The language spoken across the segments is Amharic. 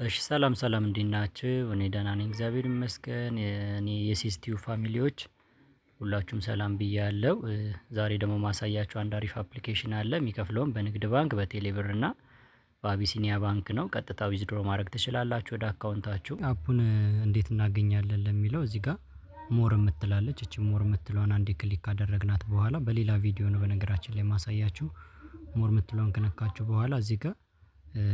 እሺ ሰላም ሰላም እንዴት ናችሁ? እኔ ደህና ነኝ እግዚአብሔር ይመስገን። እኔ የሲስቲው ፋሚሊዎች ሁላችሁም ሰላም ብያለሁ። ዛሬ ደግሞ ማሳያችሁ አንድ አሪፍ አፕሊኬሽን አለ። የሚከፍለውም በንግድ ባንክ በቴሌ ብር እና በአቢሲኒያ ባንክ ነው። ቀጥታ ዊዝድሮ ማድረግ ትችላላችሁ ወደ አካውንታችሁ። አፑን እንዴት እናገኛለን ለሚለው እዚህ ጋር ሞር የምትላለች እቺ ሞር የምትለውን አንዴ ክሊክ ካደረግናት በኋላ በሌላ ቪዲዮ ነው በነገራችን ላይ ማሳያችሁ። ሞር የምትለውን ከነካችሁ በኋላ እዚህ ጋር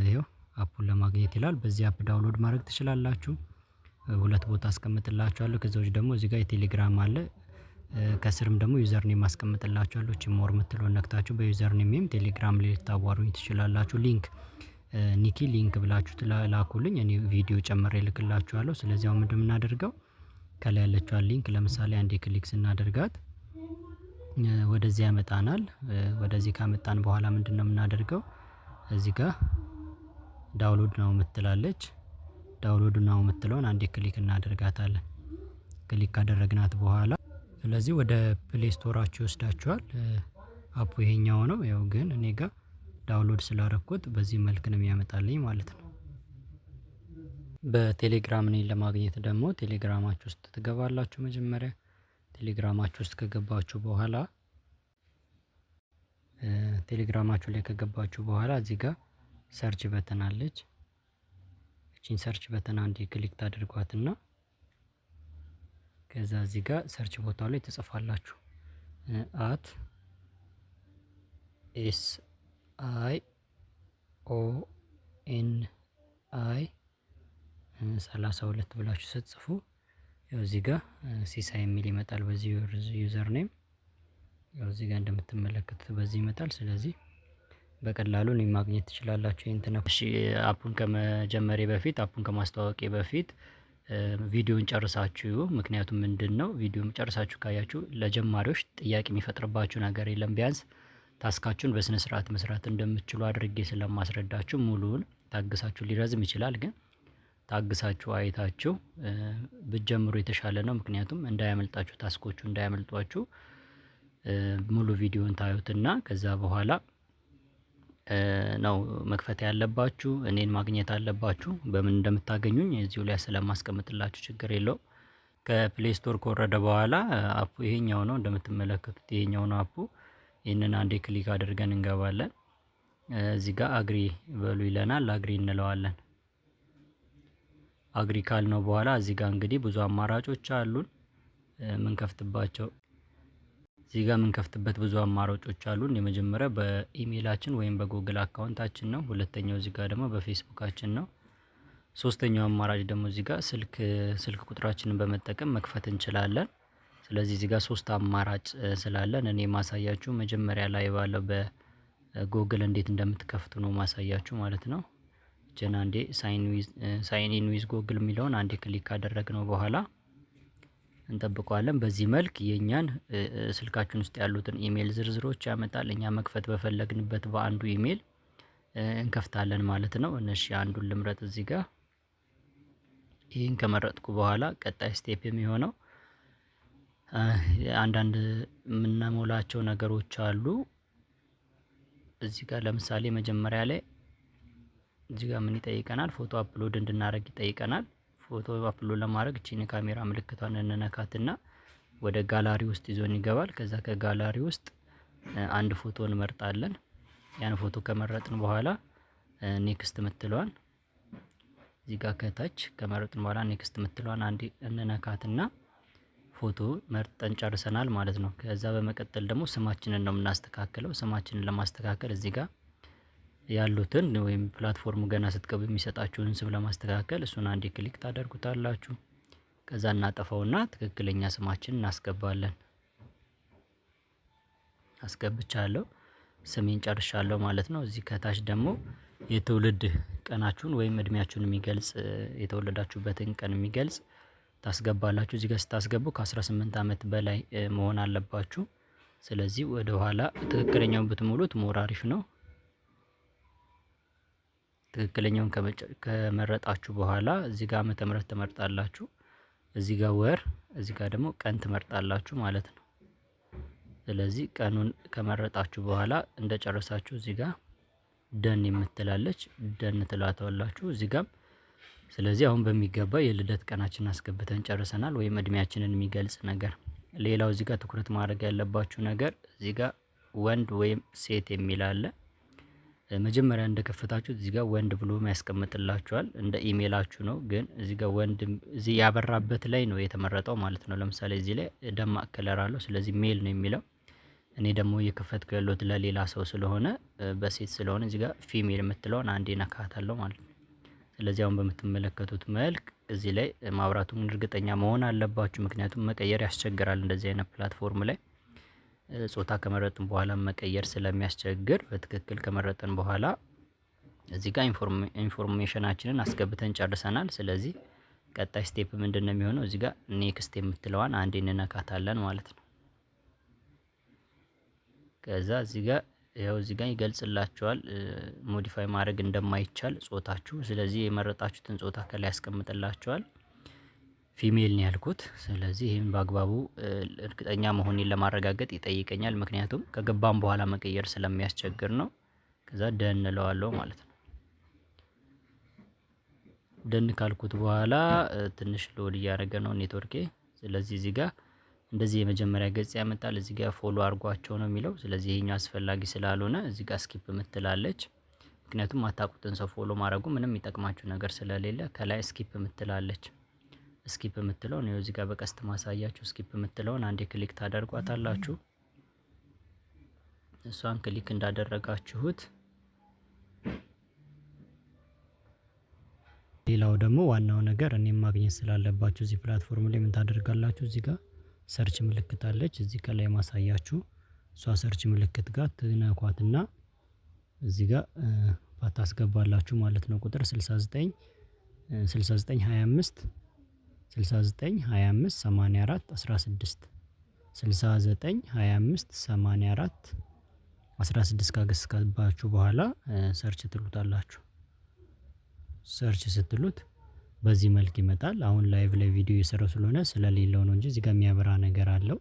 ይኸው አፑን ለማግኘት ይላል። በዚህ አፕ ዳውንሎድ ማድረግ ትችላላችሁ። ሁለት ቦታ አስቀምጥላችኋለሁ። ከዛ ውጭ ደግሞ እዚህ ጋር የቴሌግራም አለ። ከስርም ደግሞ ዩዘር ኔም አስቀምጥላችኋለሁ። እቺ ሞር የምትለውን ነክታችሁ በዩዘር ኔምም ቴሌግራም ላይ ልታዋሩኝ ትችላላችሁ። ሊንክ ኒኪ ሊንክ ብላችሁ ላኩልኝ እኔ ቪዲዮ ጨምሬ እልክላችኋለሁ። ስለዚህ አሁን ምንድን የምናደርገው ከላይ ያለችዋን ሊንክ ለምሳሌ አንዴ ክሊክ ስናደርጋት ወደዚህ ያመጣናል። ወደዚህ ካመጣን በኋላ ምንድነው የምናደርገው እዚህ ጋር ዳውንሎድ ነው የምትላለች። ዳውንሎድ ነው የምትለውን አንዴ ክሊክ እናደርጋታለን። ክሊክ ካደረግናት በኋላ ስለዚህ ወደ ፕሌይ ስቶራችሁ ይወስዳችኋል። አፑ ይሄኛው ነው። ያው ግን እኔ ጋር ዳውንሎድ ስላደረኩት በዚህ መልክ ነው የሚያመጣልኝ ማለት ነው። በቴሌግራም እኔን ለማግኘት ደግሞ ቴሌግራማችሁ ውስጥ ትገባላችሁ። መጀመሪያ ቴሌግራማችሁ ውስጥ ከገባችሁ በኋላ ቴሌግራማችሁ ላይ ከገባችሁ በኋላ እዚህ ጋር ሰርች በተን አለች። እቺን ሰርች በተን አንዴ ክሊክ ታደርጓትና ከዛ እዚህ ጋር ሰርች ቦታው ላይ ትጽፋላችሁ አት ኤስ አይ ኦ ኤን አይ 32 ብላችሁ ስትጽፉ ያው እዚህ ጋር ሲሳይ የሚል ይመጣል። በዚህ ዩዘር ኔም ያው እዚህ ጋር እንደምትመለከቱት በዚህ ይመጣል። ስለዚህ በቀላሉ እኔን ማግኘት ትችላላችሁ። እሺ አፑን ከመጀመሪያ በፊት አፑን ከማስተዋወቄ በፊት ቪዲዮን ጨርሳችሁ ምክንያቱም ምንድነው ቪዲዮን ጨርሳችሁ ካያችሁ ለጀማሪዎች ጥያቄ የሚፈጥርባችሁ ነገር የለም። ቢያንስ ታስካችሁን በስነ ስርዓት መስራት እንደምትችሉ አድርጌ ስለማስረዳችሁ ሙሉውን ታግሳችሁ ሊረዝም ይችላል፣ ግን ታግሳችሁ አይታችሁ ብትጀምሩ የተሻለ ነው። ምክንያቱም እንዳያመልጣችሁ ታስኮቹ እንዳያመልጧችሁ ሙሉ ቪዲዮን ታዩትና ከዛ በኋላ ነው መክፈት ያለባችሁ። እኔን ማግኘት አለባችሁ። በምን እንደምታገኙኝ እዚሁ ላይ ስለማስቀምጥላችሁ ችግር የለውም። ከፕሌይ ስቶር ከወረደ በኋላ አፑ ይሄኛው ነው እንደምትመለከቱት ይሄኛው ነው አፑ። ይህንን አንዴ ክሊክ አድርገን እንገባለን። እዚህ ጋር አግሪ በሉ ይለናል። አግሪ እንለዋለን። አግሪ ካልነው በኋላ እዚህ ጋር እንግዲህ ብዙ አማራጮች አሉን ምንከፍትባቸው። እዚህ ጋር የምንከፍትበት ብዙ አማራጮች አሉን። የመጀመሪያው በኢሜይላችን ወይም በጉግል አካውንታችን ነው። ሁለተኛው እዚህ ጋር ደግሞ በፌስቡካችን ነው። ሶስተኛው አማራጭ ደግሞ እዚህ ጋር ስልክ ቁጥራችንን በመጠቀም መክፈት እንችላለን። ስለዚህ እዚህ ጋር ሶስት አማራጭ ስላለን እኔ ማሳያችሁ መጀመሪያ ላይ ባለው በጉግል እንዴት እንደምትከፍቱ ነው ማሳያችሁ ማለት ነው። ጀና አንዴ ሳይን ኢን ዊዝ ጉግል የሚለውን አንዴ ክሊክ ካደረግነው በኋላ እንጠብቀዋለን። በዚህ መልክ የኛን ስልካችን ውስጥ ያሉትን ኢሜል ዝርዝሮች ያመጣል። እኛ መክፈት በፈለግንበት በአንዱ ኢሜል እንከፍታለን ማለት ነው። እሺ አንዱን ልምረጥ እዚህ ጋር። ይሄን ከመረጥኩ በኋላ ቀጣይ ስቴፕ የሚሆነው አንዳንድ የምንሞላቸው ነገሮች አሉ። እዚህ ጋር ለምሳሌ መጀመሪያ ላይ እዚህ ጋር ምን ይጠይቀናል? ፎቶ አፕሎድ እንድናደርግ ይጠይቀናል። ፎቶ አፕሎድ ለማድረግ እቺን ካሜራ ምልክቷን እንነካትና ወደ ጋላሪ ውስጥ ይዞን ይገባል። ከዛ ከጋላሪ ውስጥ አንድ ፎቶ እንመርጣለን። ያን ፎቶ ከመረጥን በኋላ ኔክስት ምትለዋን እዚህ ጋር ከታች ከመረጥን በኋላ ኔክስት ምትለዋን አንድ እንነካትና ፎቶ መርጠን ጨርሰናል ማለት ነው። ከዛ በመቀጠል ደግሞ ስማችንን ነው የምናስተካክለው። ስማችንን ለማስተካከል እዚህ ጋር ያሉትን ወይም ፕላትፎርሙ ገና ስትገቡ የሚሰጣችሁን ስም ለማስተካከል እሱን አንዴ ክሊክ ታደርጉታላችሁ። ከዛ እናጠፋውና ትክክለኛ ስማችንን እናስገባለን። አስገብቻለሁ፣ ስሜን ጨርሻለሁ ማለት ነው። እዚህ ከታች ደግሞ የትውልድ ቀናችሁን ወይም እድሜያችሁን የሚገልጽ የተወለዳችሁበትን ቀን የሚገልጽ ታስገባላችሁ። እዚህ ጋር ስታስገቡ ከ18 አመት በላይ መሆን አለባችሁ። ስለዚህ ወደ ኋላ ትክክለኛውን ብትሞሉት ሞር አሪፍ ነው። ትክክለኛውን ከመረጣችሁ በኋላ እዚህ ጋር ዓመተ ምህረት ትመርጣላችሁ። እዚህ ጋር ወር፣ እዚህ ጋር ደግሞ ቀን ትመርጣላችሁ ማለት ነው። ስለዚህ ቀኑን ከመረጣችሁ በኋላ እንደጨረሳችሁ እዚህ ጋር ደን የምትላለች ደን ትላታላችሁ። እዚህ ጋር ስለዚህ አሁን በሚገባ የልደት ቀናችንን አስገብተን ጨርሰናል፣ ወይም እድሜያችንን የሚገልጽ ነገር። ሌላው እዚህ ጋር ትኩረት ማድረግ ያለባችሁ ነገር እዚህ ጋር ወንድ ወይም ሴት የሚል አለ። መጀመሪያ እንደከፈታችሁት እዚህ ጋር ወንድ ብሎ ያስቀምጥላችኋል። እንደ ኢሜላችሁ ነው፣ ግን እዚህ ጋር ወንድ እዚህ ያበራበት ላይ ነው የተመረጠው ማለት ነው። ለምሳሌ እዚህ ላይ ደማቅ ከለር አለው፣ ስለዚህ ሜል ነው የሚለው። እኔ ደግሞ እየከፈትኩ ያለሁት ለሌላ ሰው ስለሆነ በሴት ስለሆነ እዚህ ጋር ፊሜል የምትለውን አንዴ ነካታለሁ ማለት ነው። ስለዚህ አሁን በምትመለከቱት መልክ እዚህ ላይ ማብራቱን እርግጠኛ መሆን አለባችሁ፣ ምክንያቱም መቀየር ያስቸግራል እንደዚህ አይነት ፕላትፎርም ላይ ጾታ ከመረጥን በኋላ መቀየር ስለሚያስቸግር በትክክል ከመረጥን በኋላ እዚህ ጋር ኢንፎርሜሽናችንን አስገብተን ጨርሰናል። ስለዚህ ቀጣይ ስቴፕ ምንድነው የሚሆነው? እዚህ ጋር ኔክስት የምትለዋን አንዴ እንነካታለን ማለት ነው። ከዛ እዚህ ጋር ያው እዚህ ጋር ይገልጽላችኋል ሞዲፋይ ማድረግ እንደማይቻል ጾታችሁ። ስለዚህ የመረጣችሁትን ጾታ ከላይ ያስቀምጥላችኋል። ፊሜል ነው ያልኩት። ስለዚህ ይህን በአግባቡ እርግጠኛ መሆኔን ለማረጋገጥ ይጠይቀኛል፣ ምክንያቱም ከገባም በኋላ መቀየር ስለሚያስቸግር ነው። ከዛ ደን እለዋለሁ ማለት ነው። ደን ካልኩት በኋላ ትንሽ ሎድ እያደረገ ነው ኔትወርኬ። ስለዚህ እዚህ ጋር እንደዚህ የመጀመሪያ ገጽ ያመጣል። እዚህ ጋር ፎሎ አድርጓቸው ነው የሚለው። ስለዚህ ይሄኛው አስፈላጊ ስላልሆነ እዚህ ጋር ስኪፕ የምትላለች፣ ምክንያቱም አታውቁትን ሰው ፎሎ ማድረጉ ምንም የሚጠቅማችሁ ነገር ስለሌለ ከላይ ስኪፕ የምትላለች። ስኪፕ የምትለውን ነው እዚህ ጋር በቀስት ማሳያችሁ። ስኪፕ የምትለውን አንዴ ክሊክ ታደርጓታላችሁ። እሷን ክሊክ እንዳደረጋችሁት ሌላው ደግሞ ዋናው ነገር እኔም ማግኘት ስላለባችሁ እዚህ ፕላትፎርም ላይ ምን ታደርጋላችሁ? እዚህ ጋር ሰርች ምልክት አለች፣ እዚህ ከላይ ማሳያችሁ። እሷ ሰርች ምልክት ጋር ትነኳትና እዚህ ጋር ታስገባላችሁ ማለት ነው። ቁጥር 69 6925 6925 84 16 6925 84 16 ካገስካባችሁ በኋላ ሰርች ትሉታላችሁ። ሰርች ስትሉት በዚህ መልክ ይመጣል። አሁን ላይቭ ላይ ቪዲዮ እየሰራው ስለሆነ ስለሌለው ነው እንጂ እዚህ ጋር የሚያበራ ነገር አለው።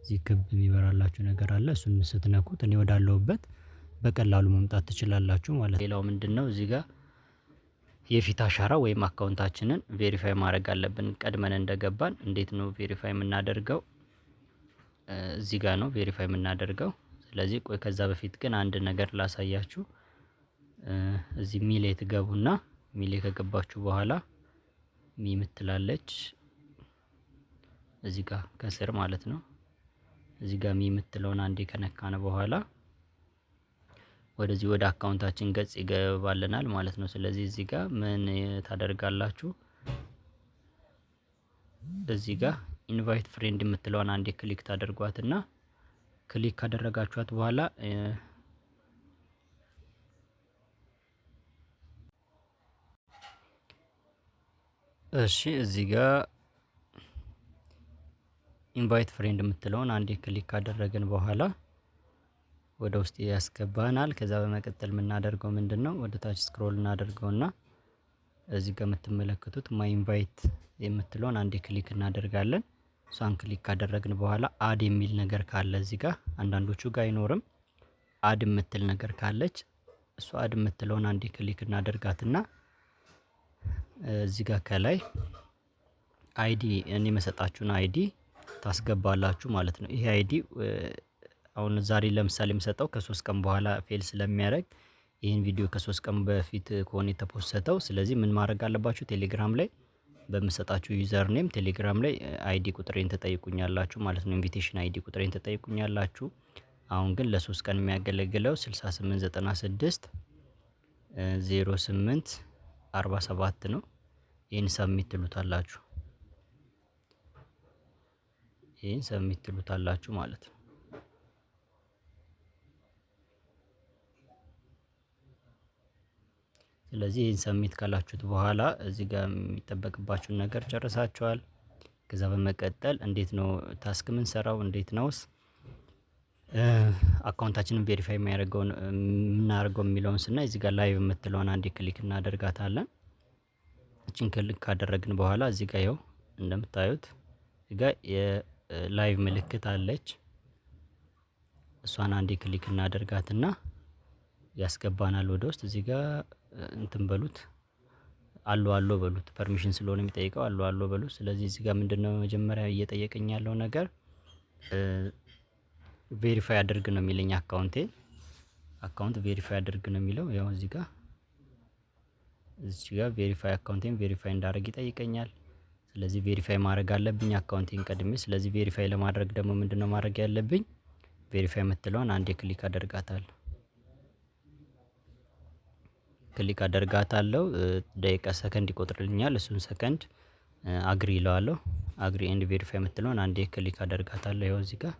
እዚህ ክብ የሚበራላችሁ ነገር አለ። እሱን ስትነኩት እኔ ወዳለሁበት በቀላሉ መምጣት ትችላላችሁ ማለት ነው። ሌላው ምንድነው? እዚህ ጋር የፊት አሻራ ወይም አካውንታችንን ቬሪፋይ ማድረግ አለብን። ቀድመን እንደገባን እንዴት ነው ቬሪፋይ የምናደርገው? እዚህ ጋር ነው ቬሪፋይ የምናደርገው። ስለዚህ ቆይ ከዛ በፊት ግን አንድ ነገር ላሳያችሁ። እዚህ ሚሌ ትገቡና ሚሌ ከገባችሁ በኋላ ሚ ምትላለች እዚህ ጋር ከስር ማለት ነው። እዚህ ጋር ሚ ምትለውን አንዴ ከነካነ በኋላ ወደዚህ ወደ አካውንታችን ገጽ ይገባልናል ማለት ነው። ስለዚህ እዚህ ጋር ምን ታደርጋላችሁ? እዚህ ጋር ኢንቫይት ፍሬንድ የምትለውን አንዴ ክሊክ ታደርጓትና ክሊክ ካደረጋችኋት በኋላ እሺ እዚህ ጋር ኢንቫይት ፍሬንድ የምትለውን አንዴ ክሊክ ካደረግን በኋላ ወደ ውስጥ ያስገባናል። ከዛ በመቀጠል የምናደርገው ምንድነው? ወደ ታች ስክሮል እናደርገውና እዚህ ጋር የምትመለከቱት ማይ ኢንቫይት የምትለውን አንዴ ክሊክ እናደርጋለን። እሷን ክሊክ ካደረግን በኋላ አድ የሚል ነገር ካለ እዚህ ጋር አንዳንዶቹ ጋር አይኖርም። አድ የምትል ነገር ካለች እሷ አድ የምትለውን አንዴ ክሊክ እናደርጋትና እዚህ ጋር ከላይ አይዲ እኔ መሰጣችሁን አይዲ ታስገባላችሁ ማለት ነው። ይሄ አይዲ አሁን ዛሬ ለምሳሌ የምሰጠው ከ3 ቀን በኋላ ፌል ስለሚያደርግ ይሄን ቪዲዮ ከ3 ቀን በፊት ከሆነ የተፖሰተው፣ ስለዚህ ምን ማድረግ አለባችሁ? ቴሌግራም ላይ በምሰጣችሁ ዩዘር ኔም ቴሌግራም ላይ አይዲ ቁጥሬን ተጠይቁኛላችሁ ማለት ነው። ኢንቪቴሽን አይዲ ቁጥሬን ተጠይቁኛላችሁ። አሁን ግን ለ3 ቀን የሚያገለግለው 6896 08 47 ነው። ይህን ሰብሚት ትሉታላችሁ። ይህን ሰብሚት ትሉታላችሁ ማለት ነው። ስለዚህ ይህን ሰብሚት ካላችሁት በኋላ እዚህ ጋር የሚጠበቅባችሁን ነገር ጨርሳችኋል። ከዛ በመቀጠል እንዴት ነው ታስክ ምን ሰራው እንዴት ነውስ አካውንታችንን ቬሪፋይ የሚያደርገውን የምናደርገው የሚለውን ስናይ እዚህ ጋር ላይቭ የምትለውን አንዴ ክሊክ እናደርጋታለን። እቺን ክሊክ ካደረግን በኋላ እዚህ ጋር ይኸው እንደምታዩት እዚህ ጋር የላይቭ ምልክት አለች። እሷን አንዴ ክሊክ እናደርጋትና ያስገባናል ወደ ውስጥ። እዚህ ጋር እንትን በሉት አሎ በሉት። ፐርሚሽን ስለሆነ የሚጠይቀው አሎ በሉት። ስለዚህ እዚህ ጋር ምንድነው መጀመሪያ እየጠየቀኝ ያለው ነገር ቬሪፋይ አድርግ ነው የሚለኝ። አካውንት ቬሪፋይ አድርግ ነው የሚለው። ያው እዚህ ጋር ቬሪፋይ አካውንቴን ቬሪፋይ እንዳደርግ ይጠይቀኛል። ስለዚህ ቬሪፋይ ማድረግ አለብኝ አካውንቴን ቀድሜ። ስለዚህ ቬሪፋይ ለማድረግ ደግሞ ምንድነው ማድረግ ያለብኝ? ቬሪፋይ የምትለውን አንዴ ክሊክ አደርጋታለሁ። ደቂቃ ሰከንድ ይቆጥርልኛል። እሱን ሰከንድ አግሪ ይለዋለሁ። አግሪ ኤንድ ቬሪፋይ የምትለውን አንዴ ክሊክ አደርጋታለሁ። ይኸው እዚህ ጋር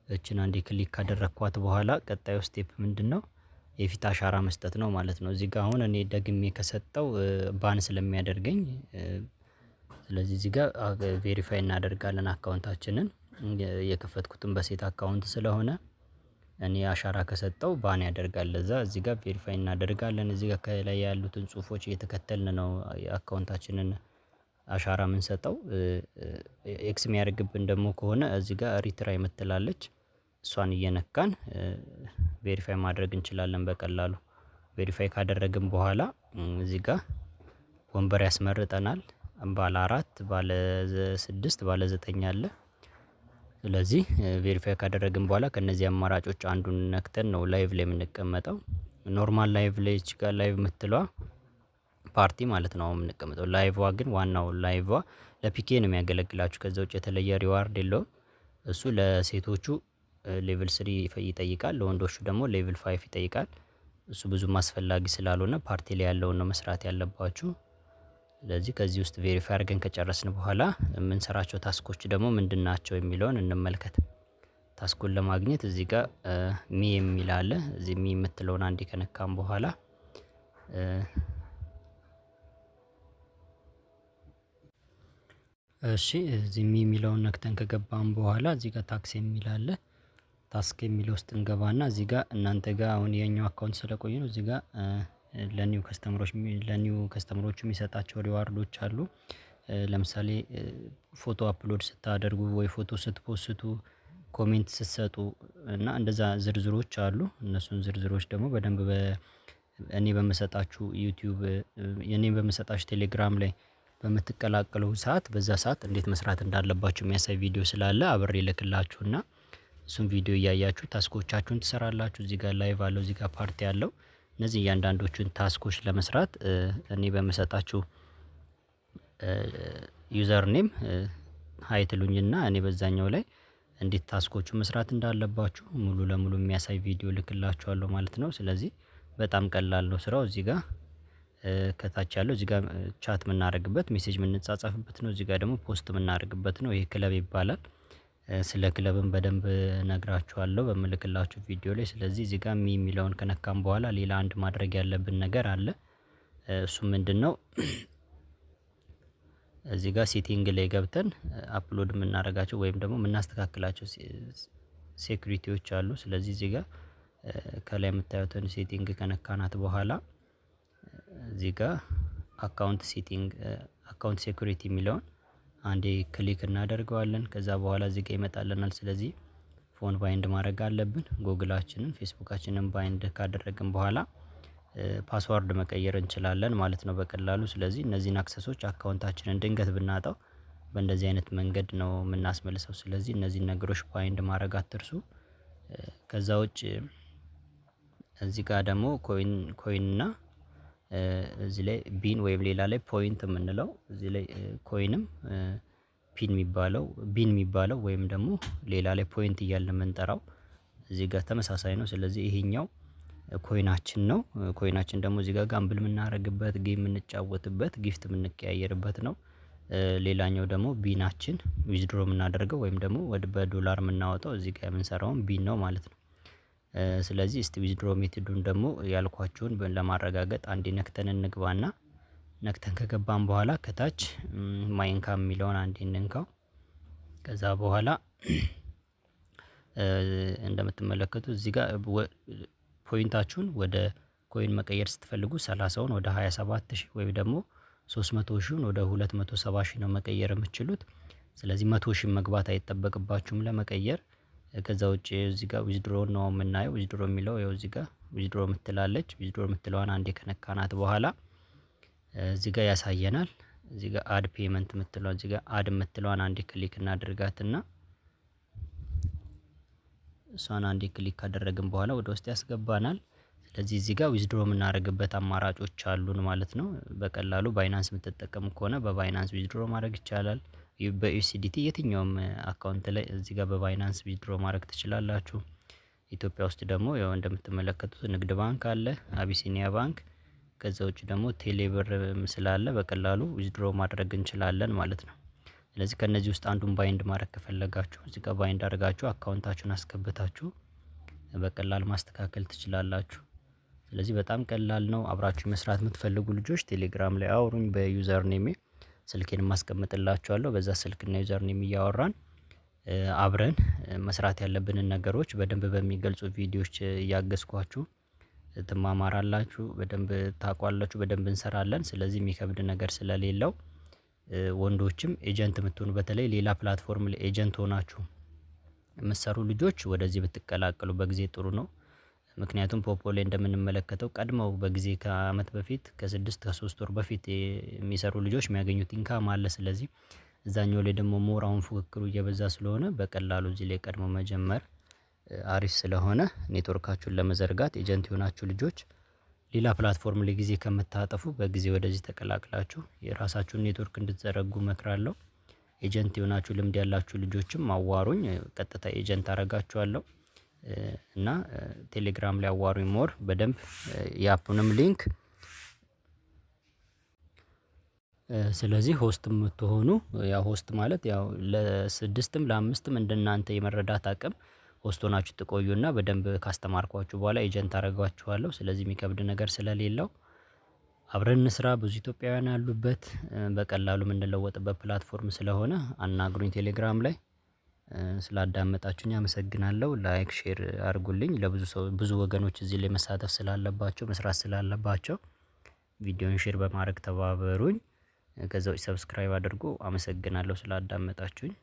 እችን አንዴ ክሊክ ካደረኳት በኋላ ቀጣዩ ስቴፕ ምንድነው? የፊት አሻራ መስጠት ነው ማለት ነው። እዚህ ጋር አሁን እኔ ደግሜ ከሰጠው ባን ስለሚያደርገኝ ስለዚህ እዚህ ጋር ቬሪፋይ እናደርጋለን አካውንታችንን። የከፈትኩትን በሴት አካውንት ስለሆነ እኔ አሻራ ከሰጠው ባን ያደርጋል። ለዛ እዚህ ጋር ቬሪፋይ እናደርጋለን። እዚህ ጋር ከላይ ያሉትን ጽሁፎች እየተከተልን ነው የአካውንታችንን አሻራ የምንሰጠው። ኤክስ የሚያደርግብን ደግሞ ከሆነ እዚህ ጋር ሪትራይ የምትላለች እሷን እየነካን ቬሪፋይ ማድረግ እንችላለን በቀላሉ። ቬሪፋይ ካደረግን በኋላ እዚህ ጋር ወንበር ያስመርጠናል። ባለ 4 ባለ 6 ባለ 9 አለ። ስለዚህ ቬሪፋይ ካደረግን በኋላ ከእነዚህ አማራጮች አንዱን ነክተን ነው ላይቭ ላይ የምንቀመጠው። ኖርማል ላይቭ ላይ እዚህ ጋር ላይቭ የምትለዋ ፓርቲ ማለት ነው የምንቀመጠው። ላይቭዋ ግን ዋናው ላይቭዋ ለፒኬ ነው የሚያገለግላችሁ። ከዛ ውጭ የተለየ ሪዋርድ የለውም። እሱ ለሴቶቹ ሌቭል 3 ይጠይቃል፣ ለወንዶቹ ደግሞ ሌቭል 5 ይጠይቃል። እሱ ብዙም አስፈላጊ ስላልሆነ ፓርቲ ላይ ያለውን ነው መስራት ያለባችሁ። ስለዚህ ከዚህ ውስጥ ቬሪፋይ አድርገን ከጨረስን በኋላ የምንሰራቸው ታስኮች ደግሞ ምንድን ናቸው የሚለውን እንመልከት። ታስኩን ለማግኘት እዚህ ጋር ሚ የሚል አለ። እዚህ ሚ የምትለውን አንዴ ከነካም በኋላ እሺ እዚህ ሚ የሚለውን ነክተን ከገባን በኋላ እዚህ ጋር ታክስ የሚል አለ። ታስክ የሚለው ውስጥ እንገባና እዚህ ጋር እናንተ ጋር አሁን የኛው አካውንት ስለቆየ ነው። እዚህ ጋር ለኒው ከስተመሮች የሚሰጣቸው ሪዋርዶች አሉ። ለምሳሌ ፎቶ አፕሎድ ስታደርጉ ወይ ፎቶ ስትፖስቱ፣ ኮሜንት ስትሰጡ እና እንደዛ ዝርዝሮች አሉ። እነሱን ዝርዝሮች ደግሞ በደንብ እኔ በምሰጣችሁ ዩቲዩብ የኔ በምሰጣችሁ ቴሌግራም ላይ በምትቀላቀሉ ሰዓት በዛ ሰዓት እንዴት መስራት እንዳለባችሁ የሚያሳይ ቪዲዮ ስላለ አብሬ ልክላችሁና እሱን ቪዲዮ እያያችሁ ታስኮቻችሁን ትሰራላችሁ። እዚህ ጋር ላይቭ አለው፣ እዚህ ጋር ፓርቲ አለው። እነዚህ እያንዳንዶቹን ታስኮች ለመስራት እኔ በምሰጣችሁ ዩዘር ኔም ሀይ ትሉኝና እኔ በዛኛው ላይ እንዴት ታስኮቹን መስራት እንዳለባችሁ ሙሉ ለሙሉ የሚያሳይ ቪዲዮ ልክላችኋለሁ ማለት ነው። ስለዚህ በጣም ቀላል ነው ስራው። እዚህ ጋር ከታች ያለው እዚህ ጋር ቻት የምናደርግበት ሜሴጅ የምንጻጻፍበት ነው። እዚህ ጋር ደግሞ ፖስት የምናደርግበት ነው። ይሄ ክለብ ይባላል። ስለ ክለብም በደንብ ነግራችኋለሁ በምልክላችሁ ቪዲዮ ላይ። ስለዚህ እዚህ ጋር የሚለውን ከነካም በኋላ ሌላ አንድ ማድረግ ያለብን ነገር አለ። እሱ ምንድነው? እዚህ ጋር ሴቲንግ ላይ ገብተን አፕሎድ የምናደርጋቸው ወይም ደግሞ የምናስተካክላቸው ሴኩሪቲዎች አሉ። ስለዚህ እዚህ ጋር ከላይ የምታዩትን ሴቲንግ ከነካናት በኋላ እዚህ ጋር አካውንት ሴኩሪቲ የሚለውን አንዴ ክሊክ እናደርገዋለን። ከዛ በኋላ እዚህ ጋር ይመጣልናል። ስለዚህ ፎን ባይንድ ማድረግ አለብን። ጎግላችንን ፌስቡካችንን ባይንድ ካደረግን በኋላ ፓስዋርድ መቀየር እንችላለን ማለት ነው በቀላሉ። ስለዚህ እነዚህን አክሰሶች አካውንታችንን ድንገት ብናጣው በእንደዚህ አይነት መንገድ ነው የምናስመልሰው። ስለዚህ እነዚህን ነገሮች ባይንድ ማድረግ አትርሱ። ከዛ ውጭ እዚህ ጋር ደግሞ ኮይን እና እዚህ ላይ ቢን ወይም ሌላ ላይ ፖይንት የምንለው እዚህ ላይ ኮይንም ቢን የሚባለው ወይም ደግሞ ሌላ ላይ ፖይንት እያልን የምንጠራው እዚህ ጋር ተመሳሳይ ነው። ስለዚህ ይሄኛው ኮይናችን ነው። ኮይናችን ደግሞ እዚህ ጋር ጋምብል የምናደርግበት፣ ጌም የምንጫወትበት፣ ጊፍት የምንቀያየርበት ነው። ሌላኛው ደግሞ ቢናችን ዊዝድሮ የምናደርገው ወይም ደግሞ በዶላር የምናወጣው እዚህ ጋር የምንሰራውን ቢን ነው ማለት ነው። ስለዚህ እስቲ ዊዝድሮ ሜትዱን ደግሞ ያልኳችሁን ለማረጋገጥ አንዴ ነክተን እንግባና ነክተን ከገባን በኋላ ከታች ማይንካም የሚለውን አንዴ እንንካው። ከዛ በኋላ እንደምትመለከቱት እዚህ ጋር ፖይንታችሁን ወደ ኮይን መቀየር ስትፈልጉ 30ውን ወደ 27000 ወይም ደግሞ 300000 ወደ 270000 ነው መቀየር የምትችሉት። ስለዚህ 100000 መግባት አይጠበቅባችሁም ለመቀየር። ከዛ ውጪ እዚህ ጋር ዊዝድሮ ነው የምናየው። ዊዝድሮ የሚለው ያው እዚህ ጋር ዊዝድሮ የምትላለች ዊዝድሮ የምትለዋን አንዴ ከነካናት በኋላ እዚህ ጋር ያሳየናል። እዚህ ጋር አድ ፔመንት የምትለዋን እዚህ ጋር አድ የምትለዋን አንዴ ክሊክ እናድርጋትና እሷን አንዴ ክሊክ ካደረግን በኋላ ወደ ውስጥ ያስገባናል። ስለዚህ እዚህ ጋር ዊዝድሮ የምናደርግበት አማራጮች አሉን ማለት ነው። በቀላሉ ባይናንስ የምትጠቀሙ ከሆነ በባይናንስ ዊዝድሮ ማድረግ ይቻላል። በዩሲዲቲ የትኛውም አካውንት ላይ እዚህ ጋር በባይናንስ ዊዝድሮ ማድረግ ትችላላችሁ። ኢትዮጵያ ውስጥ ደግሞ ያው እንደምትመለከቱት ንግድ ባንክ አለ፣ አቢሲኒያ ባንክ፣ ከዛ ውጭ ደግሞ ቴሌብር ስላለ በቀላሉ ዊዝድሮ ማድረግ እንችላለን ማለት ነው። ስለዚህ ከነዚህ ውስጥ አንዱን ባይንድ ማድረግ ከፈለጋችሁ እዚህ ጋር ባይንድ አድርጋችሁ አካውንታችሁን አስገብታችሁ በቀላል ማስተካከል ትችላላችሁ። ስለዚህ በጣም ቀላል ነው። አብራችሁ መስራት የምትፈልጉ ልጆች ቴሌግራም ላይ አውሩኝ። በዩዘር ኔሜ ስልኬን ማስቀምጥላችኋለሁ። በዛ ስልክና ዩዘር ኔም እያወራን አብረን መስራት ያለብንን ነገሮች በደንብ በሚገልጹ ቪዲዮዎች እያገዝኳችሁ ትማማራላችሁ፣ በደንብ ታውቋላችሁ፣ በደንብ እንሰራለን። ስለዚህ የሚከብድ ነገር ስለሌለው ወንዶችም ኤጀንት የምትሆኑ በተለይ ሌላ ፕላትፎርም ላይ ኤጀንት ሆናችሁ የምትሰሩ ልጆች ወደዚህ ብትቀላቀሉ በጊዜ ጥሩ ነው። ምክንያቱም ፖፖ ላይ እንደምንመለከተው ቀድመው በጊዜ ከአመት በፊት ከ3 ወር በፊት የሚሰሩ ልጆች የሚያገኙት ኢንካም አለ። ስለዚህ እዛኛው ላይ ደግሞ ሞር አሁን ፉክክሩ እየበዛ ስለሆነ በቀላሉ እዚህ ላይ ቀድሞ መጀመር አሪፍ ስለሆነ ኔትወርካችሁን ለመዘርጋት ኤጀንት የሆናችሁ ልጆች ሌላ ፕላትፎርም ላይ ጊዜ ከምታጠፉ በጊዜ ወደዚህ ተቀላቅላችሁ የራሳችሁን ኔትወርክ እንድትዘረጉ እመክራለሁ። ኤጀንት የሆናችሁ ልምድ ያላችሁ ልጆችም አዋሩኝ፣ ቀጥታ ኤጀንት አረጋችኋለሁ እና ቴሌግራም ላይ አዋሩኝ ሞር በደንብ የአፑንም ሊንክ። ስለዚህ ሆስት የምትሆኑ ያው ሆስት ማለት ያው ለ6ም ለ5ም እንደናንተ የመረዳት አቅም ሆስት ሆናችሁ ትቆዩና በደንብ ካስተማርኳችሁ በኋላ ኤጀንት አረጋችኋለሁ። ስለዚህ የሚከብድ ነገር ስለሌለው አብረን እንስራ። ብዙ ኢትዮጵያውያን ያሉበት በቀላሉ የምንለወጥበት ፕላትፎርም ስለሆነ አናግሩኝ ቴሌግራም ላይ። ስላዳመጣችሁኝ አመሰግናለሁ። ላይክ ሼር አድርጉልኝ። ለብዙ ሰው ብዙ ወገኖች እዚህ ላይ መሳተፍ ስላለባቸው መስራት ስላለባቸው ቪዲዮን ሼር በማድረግ ተባበሩኝ። ከዛ ውጭ ሰብስክራይብ አድርጉ። አመሰግናለሁ ስላዳመጣችሁኝ።